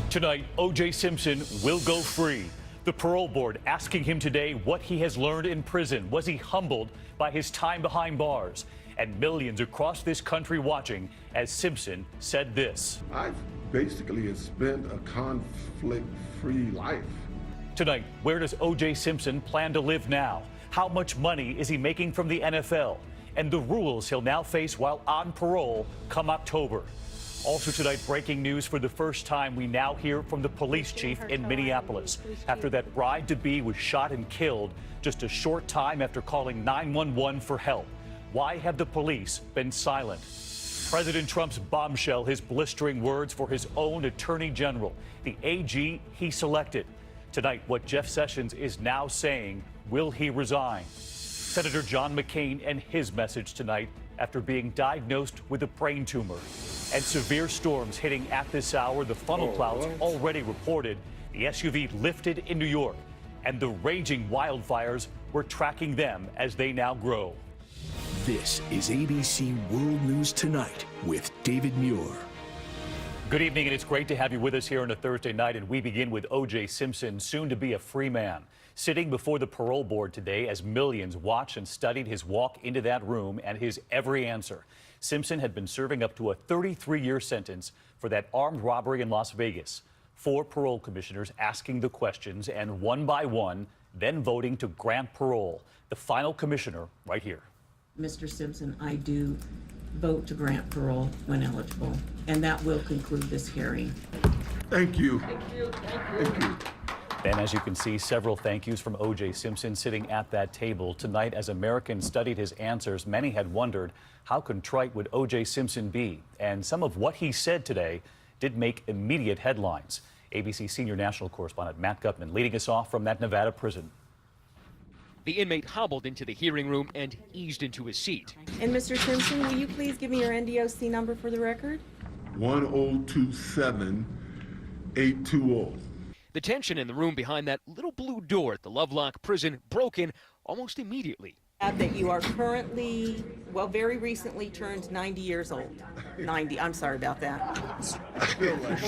Tonight, O.J. Simpson will go free. The parole board asking him today what he has learned in prison. Was he humbled by his time behind bars? And millions across this country watching as Simpson said this. I've basically spent a conflict-free life. Tonight, where does O.J. Simpson plan to live now? How much money is he making from the NFL? And the rules he'll now face while on parole come October. Also tonight, breaking news for the first time, we now hear from the police chief in Minneapolis after that bride-to-be was shot and killed just a short time after calling 911 for help. Why have the police been silent? President Trump's bombshell, his blistering words for his own attorney general, the AG he selected. Tonight, what Jeff Sessions is now saying, will he resign? Senator John McCain and his message tonight after being diagnosed with a brain tumor. And severe storms hitting at this hour. The funnel clouds already reported. The SUV lifted in New York. And the raging wildfires, we're tracking them as they now grow. This is ABC World News Tonight with David Muir. Good evening, and it's great to have you with us here on a Thursday night. And we begin with O.J. Simpson, soon to be a free man, sitting before the parole board today as millions watched and studied his walk into that room and his every answer. Simpson had been serving up to a 33-year sentence for that armed robbery in Las Vegas. 4 parole commissioners asking the questions and one by one, then voting to grant parole. The final commissioner right here. Mr. Simpson, I do vote to grant parole when eligible, and that will conclude this hearing. Thank you. Thank you. Thank you. And as you can see, several thank yous from O.J. Simpson sitting at that table. Tonight, as Americans studied his answers, many had wondered how contrite would O.J. Simpson be? And some of what he said today did make immediate headlines. ABC senior national correspondent Matt Gutman leading us off from that Nevada prison. The inmate hobbled into the hearing room and eased into his seat. And Mr. Simpson, will you please give me your NDOC number for the record? 1027820. The tension in the room behind that little blue door at the Lovelock prison broke in almost immediately. That you are currently, well, very recently turned 90 years old. 90, I'm sorry about that. You look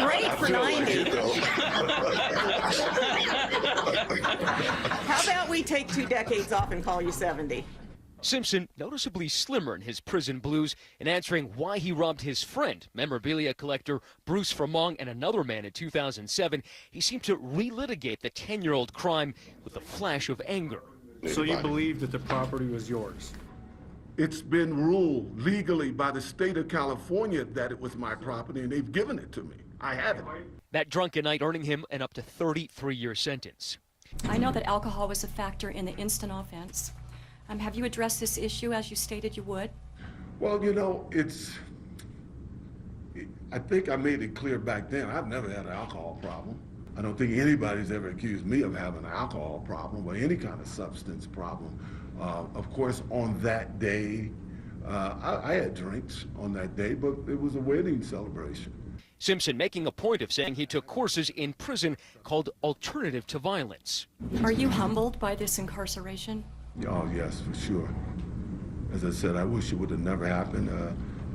great for 90. How about we take 2 decades off and call you 70? Simpson, noticeably slimmer in his prison blues, in answering why he robbed his friend, memorabilia collector Bruce Framong, and another man in 2007, he seemed to relitigate the 10-year-old crime with a flash of anger. So you believe that the property was yours? It's been ruled legally by the state of California that it was my property, and they've given it to me. I have it. That drunken night earning him an up to 33-year sentence. I know that alcohol was a factor in the instant offense. Have you addressed this issue as you stated you would? Well, you know, I think I made it clear back then, I've never had an alcohol problem. I don't think anybody's ever accused me of having an alcohol problem or any kind of substance problem. Of course, on that day, I had drinks on that day, but it was a wedding celebration. Simpson making a point of saying he took courses in prison called Alternative to Violence. Are you humbled by this incarceration? Oh, yes, for sure. As I said, I wish it would have never happened.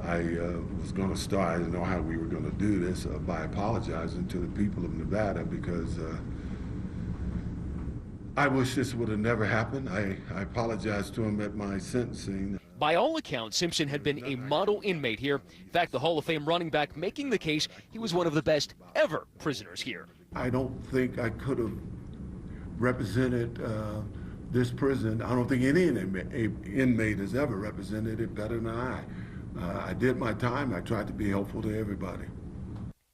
I was going to start, I didn't know how we were going to do this, by apologizing to the people of Nevada because I wish this would have never happened. I apologized to him at my sentencing. By all accounts, Simpson had been a model inmate here. In fact, the Hall of Fame running back making the case he was one of the best ever prisoners here. I don't think I could have represented this prison. I don't think any inmate has ever represented it better than I. I did my time. I tried to be helpful to everybody.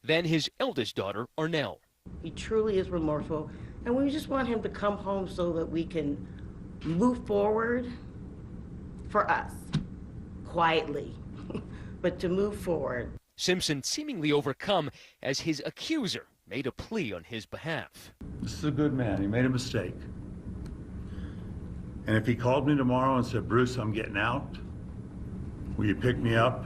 Then his eldest daughter, Arnell. He truly is remorseful, and we just want him to come home so that we can move forward for us, quietly, but to move forward. Simpson seemingly overcome as his accuser made a plea on his behalf. This is a good man. He made a mistake. And if he called me tomorrow and said, Bruce, I'm getting out, will you pick me up?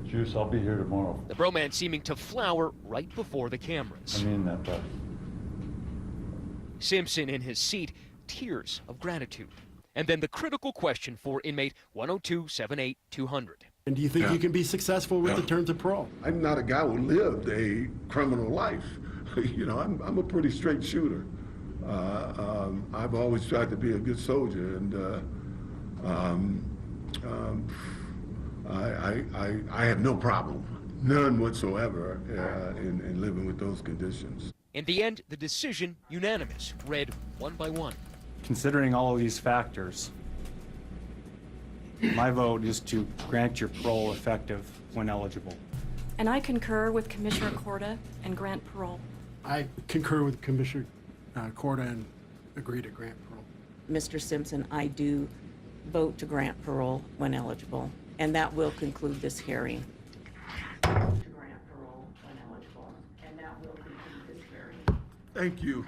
Juice, I'll be here tomorrow. The bromance seeming to flower right before the cameras. I mean that, buddy. Simpson in his seat, tears of gratitude. And then the critical question for inmate 10278-200. And do you think you can be successful with the terms of parole? I'm not a guy who lived a criminal life. You know, I'm a pretty straight shooter. I've always tried to be a good soldier, and I have no problem, none whatsoever, in living with those conditions. In the end, the decision unanimous, read one by one. Considering all of these factors, my vote is to grant your parole effective when eligible. And I concur with Commissioner Korda and grant parole. I concur with Commissioner Korda and agree to grant parole. Mr. Simpson, I do vote to grant parole when eligible, and that will conclude this hearing. To grant parole when eligible, and that will conclude this hearing. Thank you.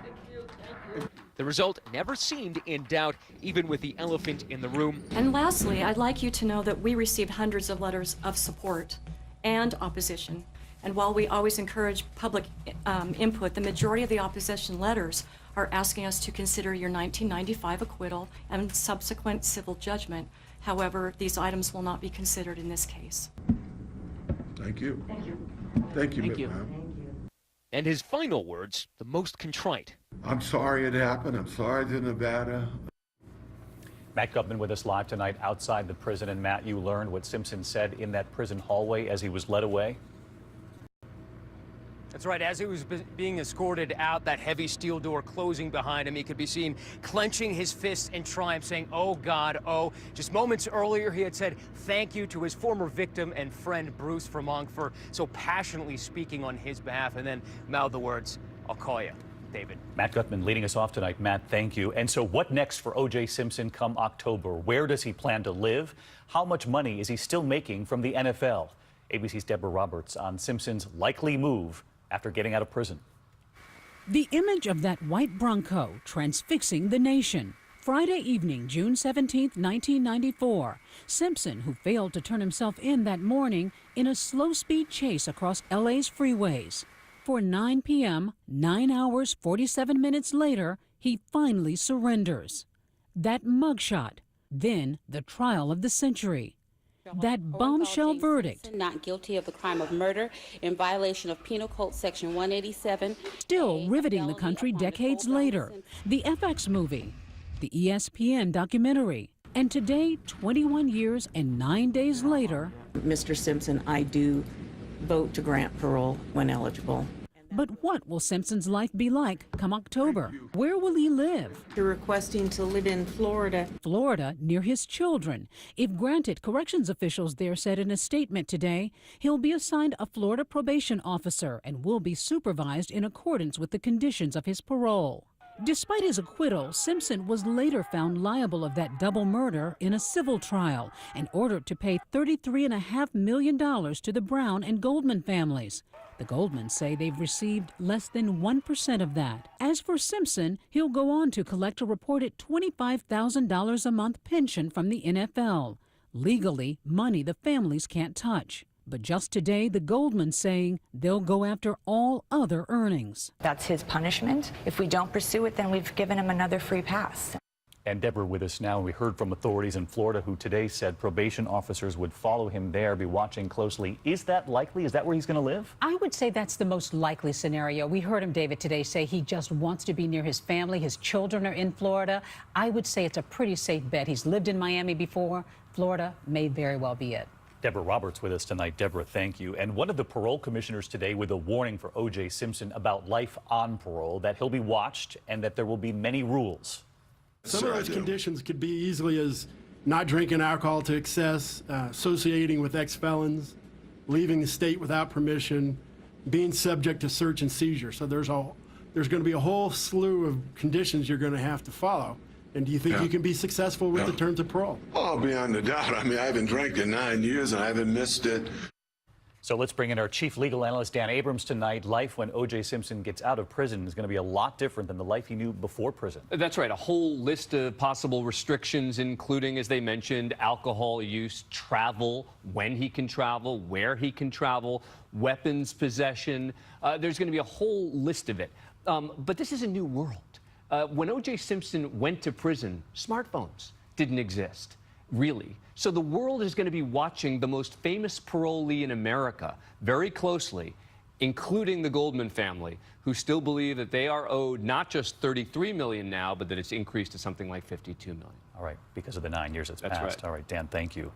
The result never seemed in doubt, even with the elephant in the room. And lastly, I'd like you to know that we received hundreds of letters of support and opposition. And while we always encourage public input, the majority of the opposition letters are asking us to consider your 1995 acquittal and subsequent civil judgment. However, these items will not be considered in this case. Thank you. Thank you. Thank you, Thank you. ma'am. And his final words, the most contrite. I'm sorry it happened. I'm sorry to Nevada. Matt Gutman with us live tonight outside the prison. And Matt, you learned what Simpson said in that prison hallway as he was led away. That's right. As he was being escorted out, that heavy steel door closing behind him, he could be seen clenching his fists in triumph, saying, "Oh, God, oh." Just moments earlier, he had said thank you to his former victim and friend, Bruce Vermont, for so passionately speaking on his behalf, and then mouthed the words, "I'll call you, David." Matt Gutman leading us off tonight. Matt, thank you. And so what next for O.J. Simpson come October? Where does he plan to live? How much money is he still making from the NFL? ABC's Deborah Roberts on Simpson's likely move after getting out of prison. The image of that white Bronco transfixing the nation. Friday evening, June 17, 1994. Simpson, who failed to turn himself in that morning in a slow-speed chase across LA's freeways. For 9 p.m., 9 hours, 47 minutes later, he finally surrenders. That mugshot, then the trial of the century. That bombshell verdict. Not guilty of the crime of murder in violation of Penal Code Section 187. Still riveting the country decades later. The FX movie, the ESPN documentary, and today, 21 years and 9 days later. Mr. Simpson, I do vote to grant parole when eligible. But what will Simpson's life be like come October? Where will he live? You're requesting to live in Florida. Florida, near his children. If granted, corrections officials there said in a statement today, he'll be assigned a Florida probation officer and will be supervised in accordance with the conditions of his parole. Despite his acquittal, Simpson was later found liable of that double murder in a civil trial and ordered to pay $33.5 million to the Brown and Goldman families. The Goldmans say they've received less than 1% of that. As for Simpson, he'll go on to collect a reported $25,000 a month pension from the NFL. Legally, money the families can't touch. But just today, the Goldmans saying they'll go after all other earnings. That's his punishment. If we don't pursue it, then we've given him another free pass. And Deborah with us now. We heard from authorities in Florida who today said probation officers would follow him there, be watching closely. Is that likely? Is that where he's going to live? I would say that's the most likely scenario. We heard him, David, today say he just wants to be near his family. His children are in Florida. I would say it's a pretty safe bet. He's lived in Miami before. Florida may very well be it. Deborah Roberts with us tonight. Deborah, thank you. And one of the parole commissioners today with a warning for O.J. Simpson about life on parole, that he'll be watched and that there will be many rules. Some of those conditions could be easily as not drinking alcohol to excess, associating with ex-felons, leaving the state without permission, being subject to search and seizure. So there's going to be a whole slew of conditions you're going to have to follow. And do you think you can be successful with the terms of parole? Oh, beyond a doubt. I mean, I haven't drank in 9 years and I haven't missed it. So let's bring in our chief legal analyst, Dan Abrams, tonight. Life when O.J. Simpson gets out of prison is going to be a lot different than the life he knew before prison. That's right. A whole list of possible restrictions, including, as they mentioned, alcohol use, travel, when he can travel, where he can travel, weapons possession. There's going to be a whole list of it. But this is a new world. When O.J. Simpson went to prison, smartphones didn't exist. Really? So the world is going to be watching the most famous parolee in America very closely, including the Goldman family, who still believe that they are owed not just $33 million now, but that it's increased to something like $52 million. All right, because of the 9 years that's That's passed. right. All right, Dan, thank you.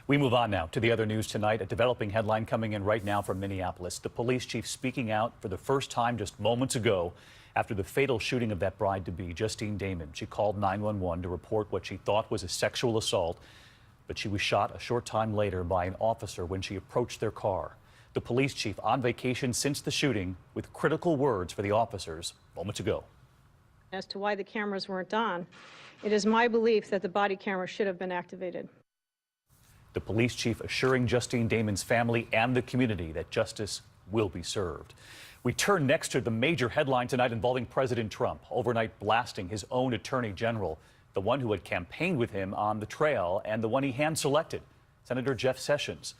We move on now to the other news tonight. A developing headline coming in right now from Minneapolis. The police chief speaking out for the first time just moments ago after the fatal shooting of that bride-to-be, Justine Damon. She called 911 to report what she thought was a sexual assault, but she was shot a short time later by an officer when she approached their car. The police chief on vacation since the shooting with critical words for the officers moments ago. As to why the cameras weren't on, it is my belief that the body camera should have been activated. The police chief assuring Justine Damon's family and the community that justice will be served. We turn next to the major headline tonight involving President Trump, overnight blasting his own attorney general, the one who had campaigned with him on the trail and the one he hand-selected, Senator Jeff Sessions.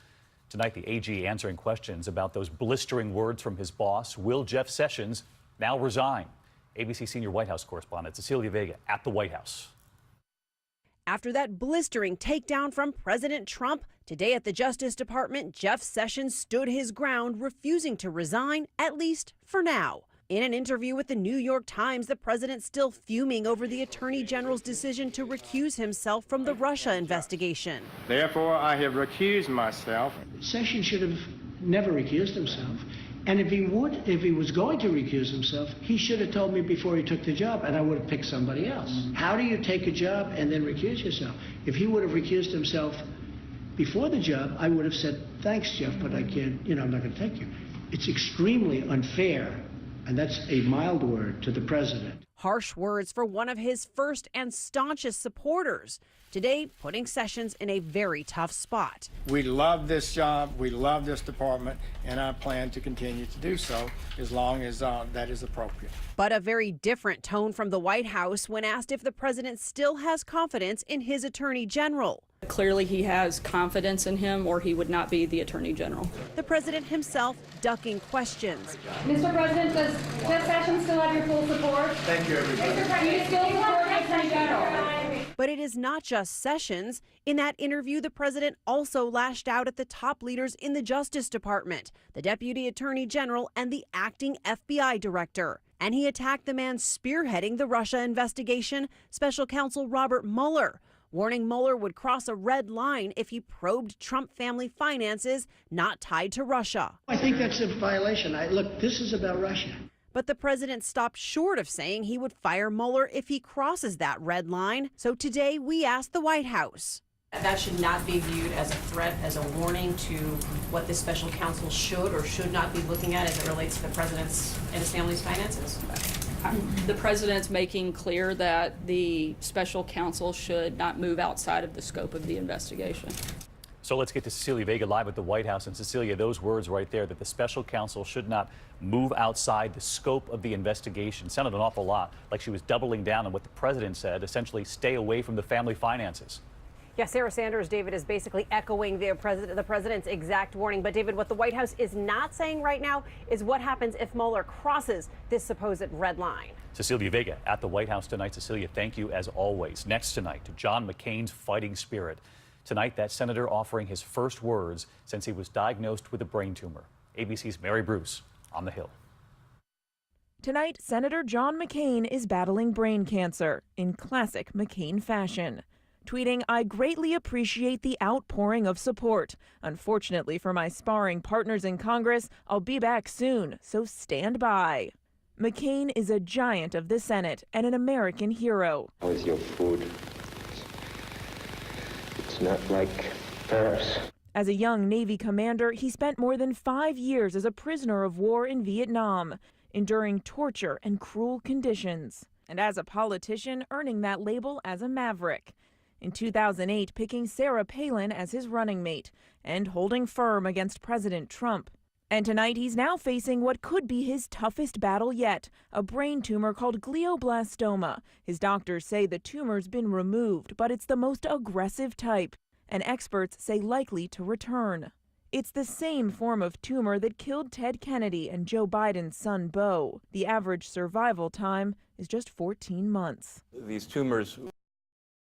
Tonight, the AG answering questions about those blistering words from his boss. Will Jeff Sessions now resign? ABC senior White House correspondent Cecilia Vega at the White House. After that blistering takedown from President Trump, today at the Justice Department, Jeff Sessions stood his ground, refusing to resign, at least for now. In an interview with the New York Times, the president still fuming over the Attorney General's decision to recuse himself from the Russia investigation. Therefore, I have recused myself. Sessions should have never recused himself. And if he was going to recuse himself, he should have told me before he took the job, and I would have picked somebody else. How do you take a job and then recuse yourself? If he would have recused himself before the job, I would have said, thanks, Jeff, but I can't, I'm not going to take you. It's extremely unfair, and that's a mild word, to the president. Harsh words for one of his first and staunchest supporters. Today, putting Sessions in a very tough spot. We love this job, we love this department, and I plan to continue to do so as long as that is appropriate. But a very different tone from the White House when asked if the president still has confidence in his attorney general. Clearly he has confidence in him, or he would not be the attorney general. The president himself ducking questions. Mr. President, does Jeff Sessions still have your full support? Thank you, everybody. Mr. President, you still support the attorney general? But it is not just Sessions. In that interview, the president also lashed out at the top leaders in the Justice Department, the deputy attorney general and the acting FBI director. And he attacked the man spearheading the Russia investigation, special counsel Robert Mueller, warning Mueller would cross a red line if he probed Trump family finances not tied to Russia. I think that's a violation. Look, this is about Russia. But the president stopped short of saying he would fire Mueller if he crosses that red line. So today we asked the White House. That should not be viewed as a threat, as a warning to what this special counsel should or should not be looking at as it relates to the president's and his family's finances. The president's making clear that the special counsel should not move outside of the scope of the investigation. So let's get to Cecilia Vega live at the White House. And Cecilia, those words right there, that the special counsel should not move outside the scope of the investigation, sounded an awful lot like she was doubling down on what the president said, essentially stay away from the family finances. Yeah, Sarah Sanders, David, is basically echoing the president's exact warning. But, David, what the White House is not saying right now is what happens if Mueller crosses this supposed red line. Cecilia Vega at the White House tonight. Cecilia, thank you as always. Next tonight, to John McCain's fighting spirit. Tonight, that senator offering his first words since he was diagnosed with a brain tumor. ABC's Mary Bruce on the Hill. Tonight, Senator John McCain is battling brain cancer in classic McCain fashion. Tweeting, "I greatly appreciate the outpouring of support. Unfortunately for my sparring partners in Congress, I'll be back soon, so stand by." McCain is a giant of the Senate and an American hero. How is your food? It's not like Paris. As a young Navy commander, he spent more than 5 years as a prisoner of war in Vietnam, enduring torture and cruel conditions. And as a politician, earning that label as a maverick. In 2008, picking Sarah Palin as his running mate and holding firm against President Trump. And tonight, he's now facing what could be his toughest battle yet, a brain tumor called glioblastoma. His doctors say the tumor's been removed, but it's the most aggressive type, and experts say likely to return. It's the same form of tumor that killed Ted Kennedy and Joe Biden's son, Beau. The average survival time is just 14 months. These tumors